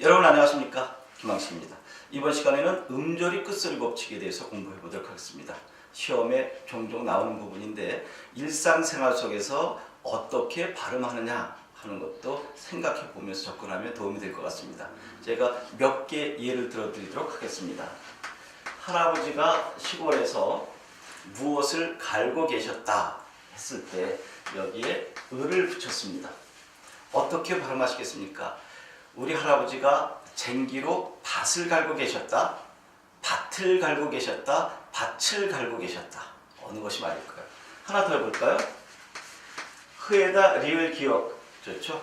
여러분 안녕하십니까? 김항식입니다. 이번 시간에는 음절이 끝소리 법칙에 대해서 공부해 보도록 하겠습니다. 시험에 종종 나오는 부분인데 일상생활 속에서 어떻게 발음하느냐 하는 것도 생각해 보면서 접근하면 도움이 될 것 같습니다. 제가 몇 개 예를 들어 드리도록 하겠습니다. 할아버지가 시골에서 무엇을 갈고 계셨다 했을 때 여기에 을을 붙였습니다. 어떻게 발음하시겠습니까? 우리 할아버지가 쟁기로 밭을 갈고 계셨다, 밭을 갈고 계셨다, 밭을 갈고 계셨다. 어느 것이 맞을까요? 하나 더 해볼까요? 흐에다 리을 기억, 좋죠?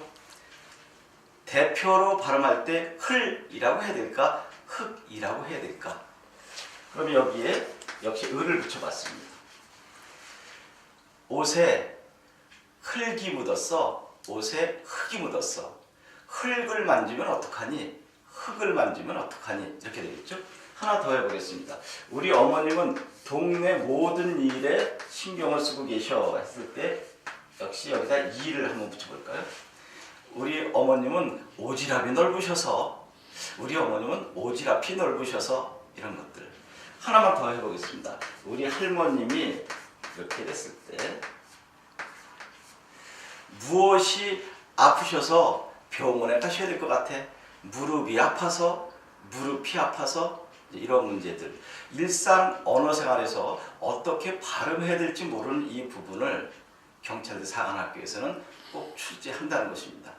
대표로 발음할 때 흘이라고 해야 될까? 흑이라고 해야 될까? 그럼 여기에 역시 을을 붙여봤습니다. 옷에 흙이 묻었어, 옷에 흙이 묻었어. 흙을 만지면 어떡하니? 흙을 만지면 어떡하니? 이렇게 되겠죠? 하나 더 해보겠습니다. 우리 어머님은 동네 모든 일에 신경을 쓰고 계셔 했을 때 역시 여기다 이를 한번 붙여볼까요? 우리 어머님은 오지랖이 넓으셔서, 우리 어머님은 오지랖이 넓으셔서, 이런 것들. 하나만 더 해보겠습니다. 우리 할머님이 이렇게 됐을 때 무엇이 아프셔서 병원에 가셔야 될 것 같아. 무릎이 아파서, 이런 문제들. 일상 언어 생활에서 어떻게 발음해야 될지 모르는 이 부분을 경찰대 사관학교에서는 꼭 출제한다는 것입니다.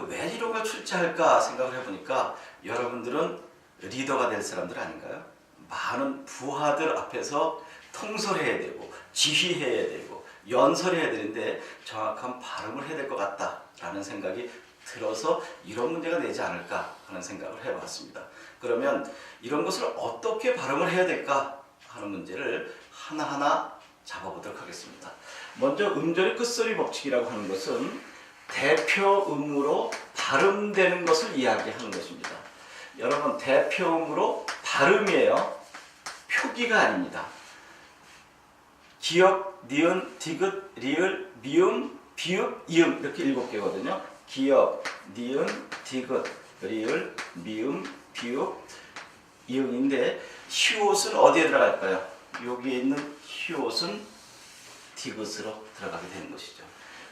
왜 이런 걸 출제할까 생각을 해보니까 여러분들은 리더가 될 사람들 아닌가요? 많은 부하들 앞에서 통솔해야 되고 지휘해야 되고 연설해야 되는데 정확한 발음을 해야 될 것 같다라는 생각이 들어서 이런 문제가 되지 않을까 하는 생각을 해봤습니다. 그러면 이런 것을 어떻게 발음을 해야 될까 하는 문제를 하나하나 잡아보도록 하겠습니다. 먼저 음절의 끝소리 법칙이라고 하는 것은 대표음으로 발음되는 것을 이야기하는 것입니다. 여러분, 대표음으로 발음이에요. 표기가 아닙니다. 기역, 니은, 디귿, 리을, 미음, 비읍, 이음 이렇게 7개거든요. 기역, 니은, 디귿, 리을, 미음, 비읍, 이음인데 히읗은 어디에 들어갈까요? 여기에 있는 히읗은 디귿으로 들어가게 되는 것이죠.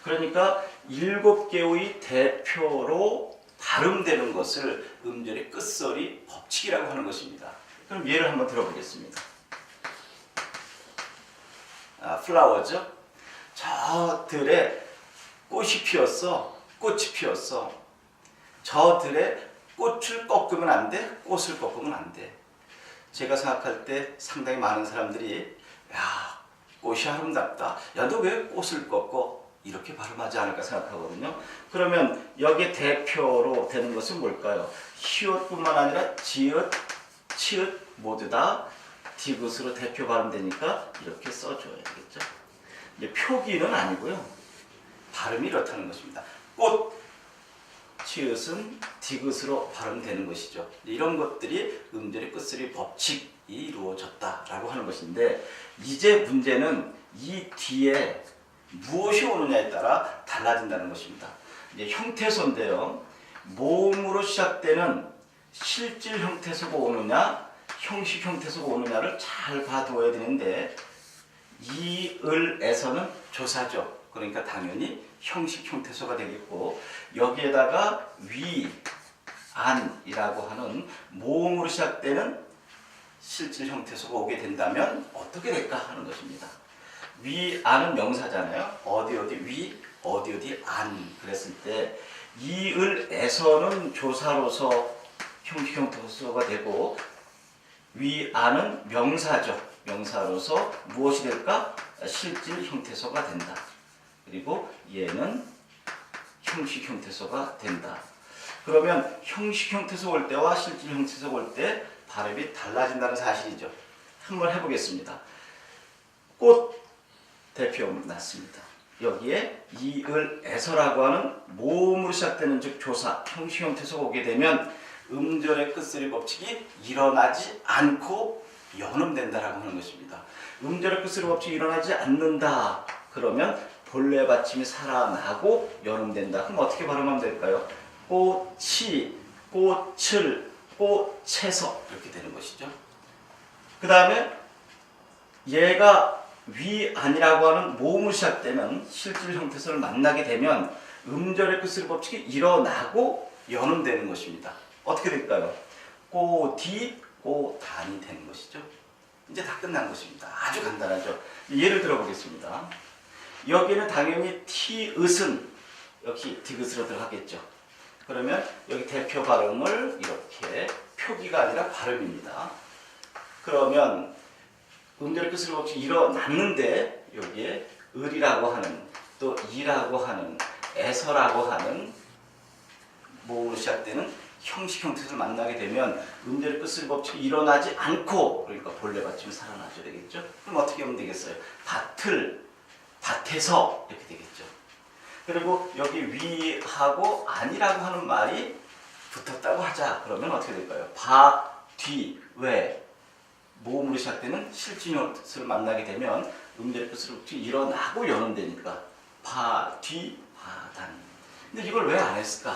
그러니까 7개의 대표로 발음되는 것을 음절의 끝소리 법칙이라고 하는 것입니다. 그럼 예를 한번 들어보겠습니다. 플라워죠. 저 들에 꽃이 피었어. 꽃이 피었어. 저 들에 꽃을 꺾으면 안 돼. 꽃을 꺾으면 안 돼. 제가 생각할 때 상당히 많은 사람들이 야, 꽃이 아름답다. 야, 너 왜 꽃을 꺾어? 이렇게 발음하지 않을까 생각하거든요. 그러면 여기에 대표로 되는 것은 뭘까요? 히읗뿐만 아니라 지읒, 치읒 모두 다 디귿으로 대표 발음되니까 이렇게 써줘야겠죠. 이제 표기는 아니고요. 발음이 이렇다는 것입니다. 꽃, 치읒은 디귿으로 발음되는 것이죠. 이런 것들이 음절의 끝소리 법칙이 이루어졌다라고 하는 것인데 이제 문제는 이 뒤에 무엇이 오느냐에 따라 달라진다는 것입니다. 이제 형태소인데요. 모음으로 시작되는 실질 형태소가 오느냐, 형식 형태소가 오느냐를 잘 봐두어야 되는데 이을에서는 조사죠. 그러니까 당연히 형식 형태소가 되겠고 여기에다가 위, 안이라고 하는 모음으로 시작되는 실질 형태소가 오게 된다면 어떻게 될까 하는 것입니다. 위, 안은 명사잖아요. 어디 어디 위, 어디 어디 안 그랬을 때 이을에서는 조사로서 형식 형태소가 되고 위, 안은 명사죠. 명사로서 무엇이 될까? 실질 형태소가 된다. 그리고 얘는 형식 형태소가 된다. 그러면 형식 형태소 올 때와 실질 형태소 올 때 발음이 달라진다는 사실이죠. 한번 해보겠습니다. 꽃 대표음 났습니다. 여기에 이을에서라고 하는 모음으로 시작되는 즉 조사, 형식 형태소가 오게 되면 음절의 끝소리 법칙이 일어나지 않고 연음된다라고 하는 것입니다. 음절의 끝소리 법칙이 일어나지 않는다. 그러면 본래 받침이 살아나고 연음된다. 그럼 어떻게 발음하면 될까요? 꽃이 꽃을, 꽃에서 이렇게 되는 것이죠. 그 다음에 얘가 위안이라고 하는 모음으로 시작되는 실질 형태소를 만나게 되면 음절의 끝으로 법칙이 일어나고 연음되는 것입니다. 어떻게 될까요? 꼬디, 꼬단이 되는 것이죠. 이제 다 끝난 것입니다. 아주 간단하죠. 예를 들어보겠습니다. 여기는 당연히 티읕은 역시 디귿으로 들어가겠죠. 그러면 여기 대표 발음을 이렇게 표기가 아니라 발음입니다. 그러면 음절의 끝으로 법칙이 일어났는데 여기에 을이라고 하는 또 이라고 하는 에서라고 하는 모음으로 시작되는 형식 형태를 만나게 되면 음절의 끝을 법칙이 일어나지 않고 그러니까 본래 받침이 살아나줘야 되겠죠. 그럼 어떻게 하면 되겠어요? 밭을, 밭에서 이렇게 되겠죠. 그리고 여기 위하고 아니라고 하는 말이 붙었다고 하자. 그러면 어떻게 될까요? 바, 뒤, 왜 모음으로 시작되는 실질형을 만나게 되면 음절의 끝으로 일어나고 연음되니까 바, 뒤, 바단. 근데 이걸 왜 안 했을까?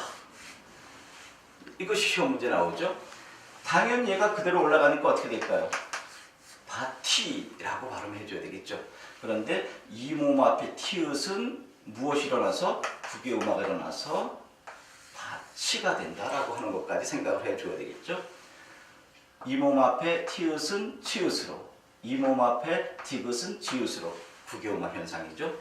이것이 시험 문제 나오죠. 당연히 얘가 그대로 올라가니까 어떻게 될까요? 바티라고 발음해 줘야 되겠죠. 그런데 이 모음 앞에 티읕은 무엇이 일어나서 구개음화가 일어나서 바치가 된다라고 하는 것까지 생각을 해줘야 되겠죠. 이 몸 앞에 티읕은 치읕으로, 이 몸 앞에 디귿은 지읒으로 구개음화 현상이죠.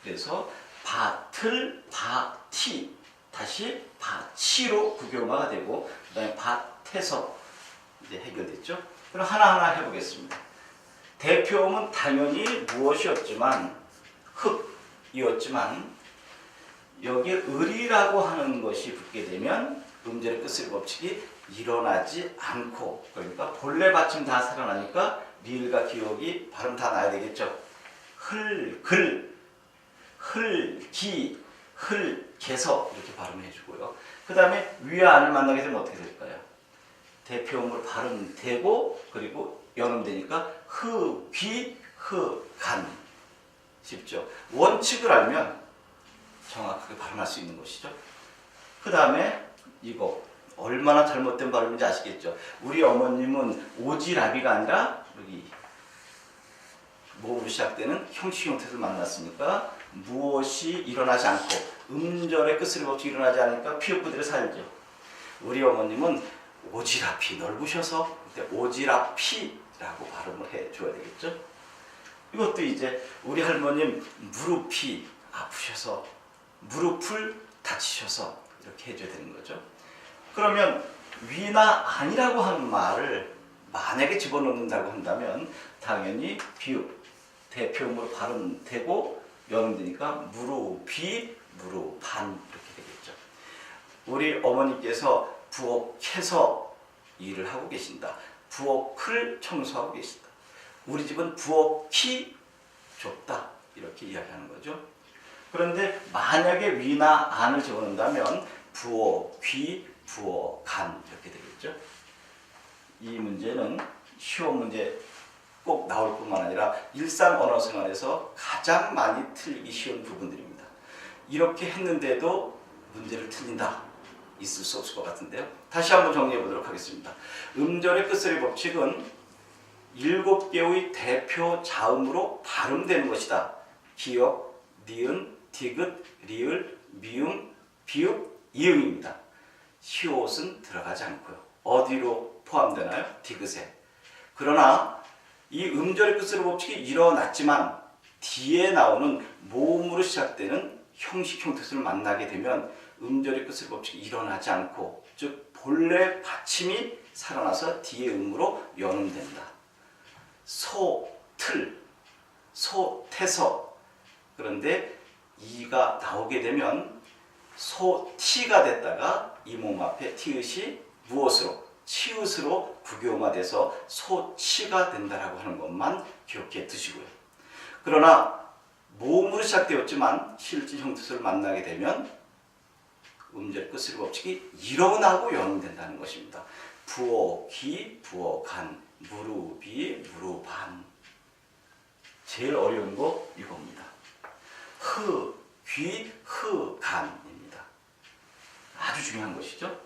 그래서 밭을 바티, 다시 바치로 구개음화가 되고 그 다음에 밭에서 이제 해결됐죠. 그럼 하나하나 해보겠습니다. 대표음은 당연히 무엇이었지만 흙이었지만 여기에 을이라고 하는 것이 붙게 되면 음절의 끝의 법칙이 일어나지 않고 그러니까 본래 받침 다 살아나니까 리을과 기역이 발음 다 나야 되겠죠. 흘글, 흘기, 흘개서 이렇게 발음해 주고요. 그 다음에 위와 안을 만나게 되면 어떻게 될까요? 대표음으로 발음되고 그리고 연음되니까 흐귀, 흐간. 쉽죠? 원칙을 알면 정확하게 발음할 수 있는 것이죠. 그 다음에 이거 얼마나 잘못된 발음인지 아시겠죠? 우리 어머님은 오지라비가 아니라 여기 모음으로 시작되는 형식 형태를 만났으니까 무엇이 일어나지 않고 음절의 끝을 법칙이 일어나지 않으니까 피읍 그대로 살죠. 우리 어머님은 오지라피 넓으셔서 오지라피라고 발음을 해줘야 되겠죠. 이것도 이제 우리 할머님 무릎이 아프셔서 무릎을 다치셔서 이렇게 해줘야 되는 거죠. 그러면 위나 아니라고 하는 말을 만약에 집어넣는다고 한다면 당연히 비읍, 대표음으로 발음되고 연음되니까 무릎이, 무릎반 이렇게 되겠죠. 우리 어머니께서 부엌에서 일을 하고 계신다. 부엌을 청소하고 계신다. 우리 집은 부엌이 좁다. 이렇게 이야기하는 거죠. 그런데 만약에 위나 안을 집어넣는다면 부엌, 귀, 부엌, 간 이렇게 되겠죠. 이 문제는 시험 문제 꼭 나올 뿐만 아니라 일상 언어 생활에서 가장 많이 틀리기 쉬운 부분들입니다. 이렇게 했는데도 문제를 틀린다. 있을 수 없을 것 같은데요. 다시 한번 정리해 보도록 하겠습니다. 음절의 끝소리 법칙은 7개의 대표 자음으로 발음되는 것이다. 기역, 니은, 디귿, 리을, 미음, 비읍, 이응입니다. 시옷은 들어가지 않고요. 어디로 포함되나요? 디귿에. 그러나 이 음절의 끝소리 법칙이 일어났지만 뒤에 나오는 모음으로 시작되는 형식 형태수를 만나게 되면 음절의 끝소리 법칙이 일어나지 않고 즉 본래 받침이 살아나서 뒤에 음으로 연음된다. 소틀, 소태서. 그런데 이가 나오게 되면 소티가 됐다가 이 몸 앞에 티읕이 무엇으로? 치읕으로 구교화돼서 소치가 된다라고 하는 것만 기억해 두시고요. 그러나 모음으로 시작되었지만 실질 형태소를 만나게 되면 음절 끝소리 법칙이 일어나고 연음된다는 것입니다. 부엌이, 부엌한, 무릎이, 무릎한. 제일 어려운 거 이겁니다. 귀, 간입니다. 아주 중요한 것이죠.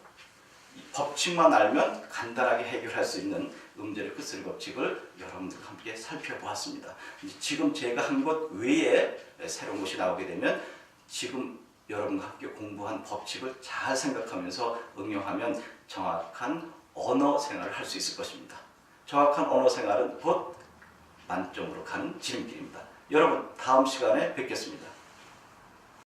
이 법칙만 알면 간단하게 해결할 수 있는 음절의 끝소리 법칙을 여러분들과 함께 살펴보았습니다. 지금 제가 한 것 외에 새로운 것이 나오게 되면 지금 여러분과 함께 공부한 법칙을 잘 생각하면서 응용하면 정확한 언어 생활을 할 수 있을 것입니다. 정확한 언어 생활은 곧 만점으로 가는 지름길입니다. 여러분, 다음 시간에 뵙겠습니다.